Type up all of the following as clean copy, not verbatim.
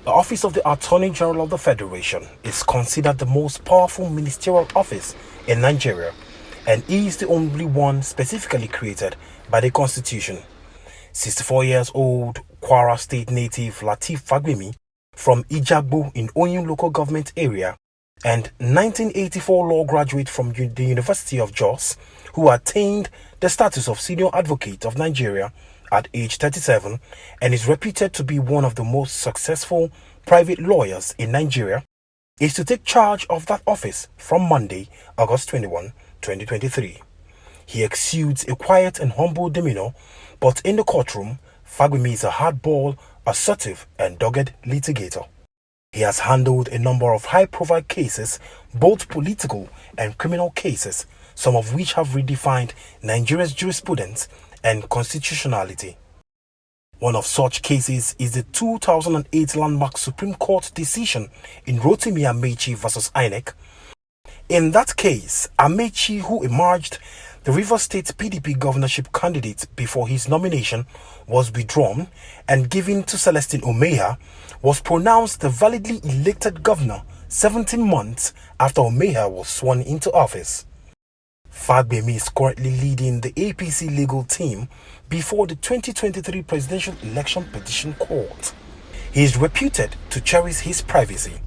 The office of the Attorney General of the Federation is considered the most powerful ministerial office in Nigeria and is the only one specifically created by the Constitution. 64 years old Kwara State native Lateef Fagbemi from Ijagbo in Oyun local government area and 1984 law graduate from the University of Jos, who attained the status of Senior Advocate of Nigeria at age 37 and is reputed to be one of the most successful private lawyers in Nigeria, is to take charge of that office from Monday, August 21, 2023. He exudes a quiet and humble demeanor, but in the courtroom, Fagbemi is a hardball, assertive and dogged litigator. He has handled a number of high-profile cases, both political and criminal cases, some of which have redefined Nigeria's jurisprudence and constitutionality. One of such cases is the 2008 landmark Supreme Court decision in Rotimi Amechi vs. INEC. In that case, Amechi, who emerged the Rivers State PDP governorship candidate before his nomination was withdrawn and given to Celestine Omeha, was pronounced the validly elected governor 17 months after Omeha was sworn into office. Fagbemi is currently leading the APC legal team before the 2023 presidential election petition court. He is reputed to cherish his privacy.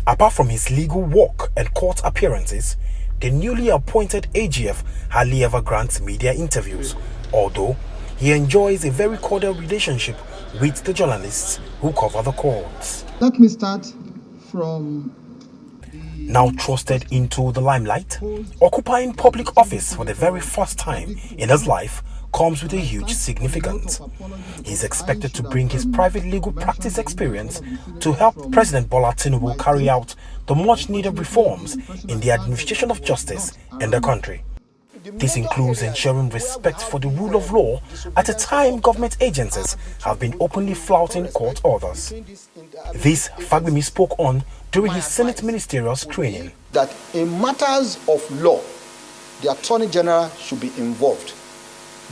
Apart from his legal work and court appearances, the newly appointed AGF hardly ever grants media interviews, although he enjoys a very cordial relationship with the journalists who cover the courts. Let me start from now thrusted into the limelight, occupying public office for the very first time in his life comes with a huge significance. He is expected to bring his private legal practice experience to help President Bola Tinubu carry out the much-needed reforms in the administration of justice in the country. This includes ensuring respect for the rule of law at a time government agencies have been openly flouting court orders. This Fagbemi spoke on during his Senate ministerial screening. That in matters of law, the Attorney General should be involved.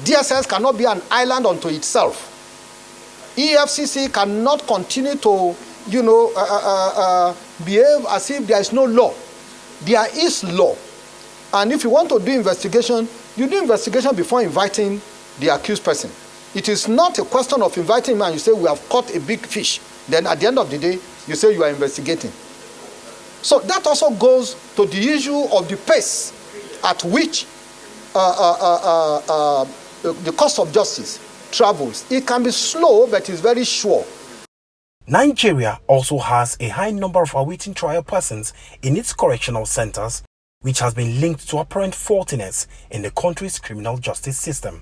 DSS cannot be an island unto itself. EFCC cannot continue to, behave as if there is no law. There is law. And if you want to do investigation, you do investigation before inviting the accused person. It is not a question of inviting him and you say, we have caught a big fish. Then at the end of the day, you say you are investigating. So that also goes to the issue of the pace at which the course of justice travels. It can be slow, but it's very sure. Nigeria also has a high number of awaiting trial persons in its correctional centers, which has been linked to apparent faultiness in the country's criminal justice system.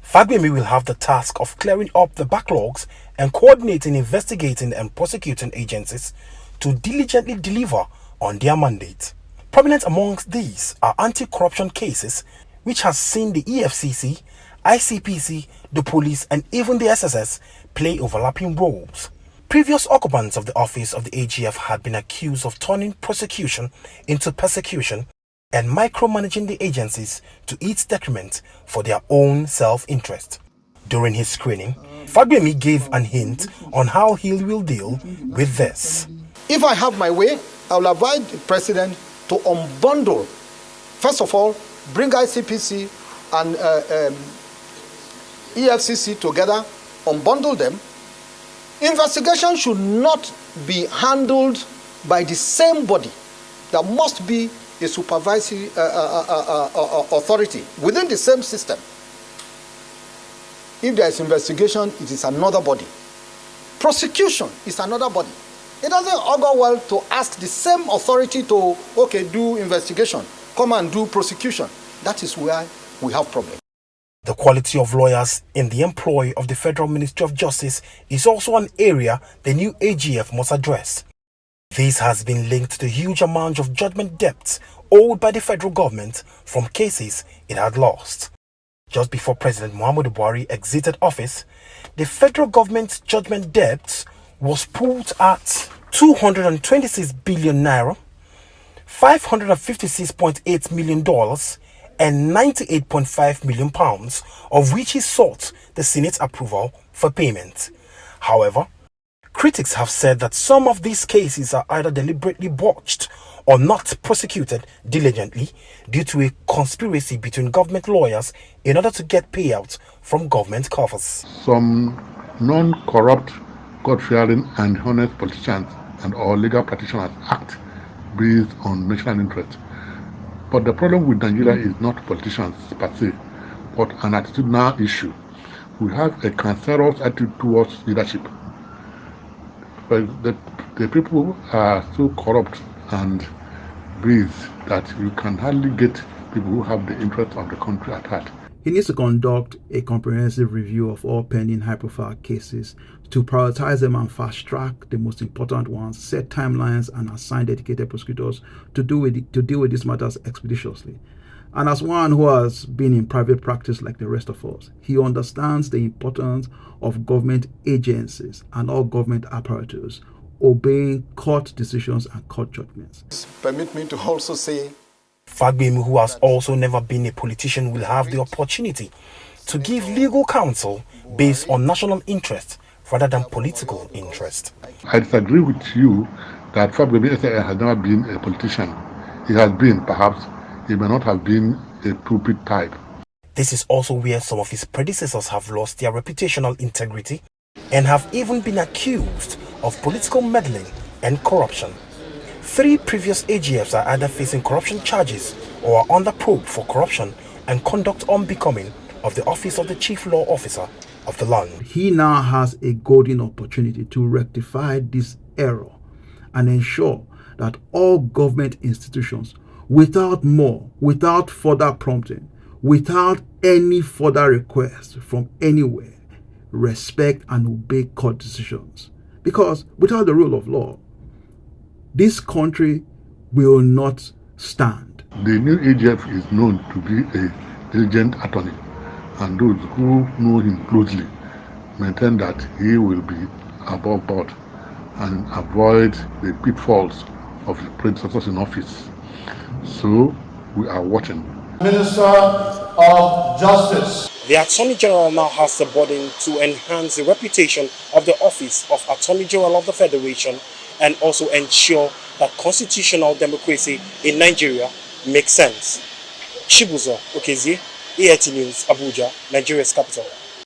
Fagbemi will have the task of clearing up the backlogs and coordinating investigating and prosecuting agencies to diligently deliver on their mandate. Prominent amongst these are anti-corruption cases, which has seen the EFCC, ICPC, the police and even the SSS play overlapping roles. Previous occupants of the office of the AGF had been accused of turning prosecution into persecution and micromanaging the agencies to its detriment for their own self-interest. During his screening, Fagbemi gave an hint on how he will deal with this. If I have my way, I will advise the president to unbundle. First of all, bring ICPC and EFCC together, unbundle them. Investigation should not be handled by the same body. There must be a supervisory authority within the same system. If there is investigation, it is another body. Prosecution is another body. It doesn't augur well to ask the same authority to, do investigation, come and do prosecution. That is where we have problems. The quality of lawyers in the employ of the Federal Ministry of Justice is also an area the new AGF must address. This has been linked to the huge amount of judgment debts owed by the federal government from cases it had lost. Just before President Muhammadu Buhari exited office, the federal government's judgment debt was put at 226 billion naira, $556.8 million, and £98.5 million, of which he sought the Senate's approval for payment. However, Critics have said that some of these cases are either deliberately botched or not prosecuted diligently due to a conspiracy between government lawyers in order to get payouts from government coffers. Some non-corrupt, God-fearing and honest politicians and or legal practitioners act based on national interest. But the problem with Nigeria is not politicians per se, but an attitudinal issue. We have a cancerous attitude towards leadership. But the people are so corrupt and based that you can hardly get people who have the interest of the country at heart. He needs to conduct a comprehensive review of all pending high-profile cases to prioritize them and fast-track the most important ones, set timelines, and assign dedicated prosecutors to deal with these matters expeditiously. And as one who has been in private practice like the rest of us, he understands the importance of government agencies and all government apparatus obeying court decisions and court judgments. Permit me to also say, Fagbemi, who has also never been a politician, will have the opportunity to give legal counsel based on national interest rather than political interest. I disagree with you that Fagbemi has never been a politician. He has been, perhaps, he may not have been a pulpit type. This is also where some of his predecessors have lost their reputational integrity and have even been accused of political meddling and corruption. 3 previous AGFs are either facing corruption charges or are under probe for corruption and conduct unbecoming of the office of the Chief Law Officer of the land. He now has a golden opportunity to rectify this error and ensure that all government institutions, without further prompting, without any further request from anywhere, respect and obey court decisions. Because without the rule of law, this country will not stand. The new AGF is known to be a diligent attorney, and those who know him closely maintain that he will be above board and avoid the pitfalls of his predecessors in office. So we are watching. Minister of Justice. The Attorney General now has the burden to enhance the reputation of the office of Attorney General of the Federation and also ensure that constitutional democracy in Nigeria makes sense. Chibuzo Okezie, AIT News, Abuja, Nigeria's capital.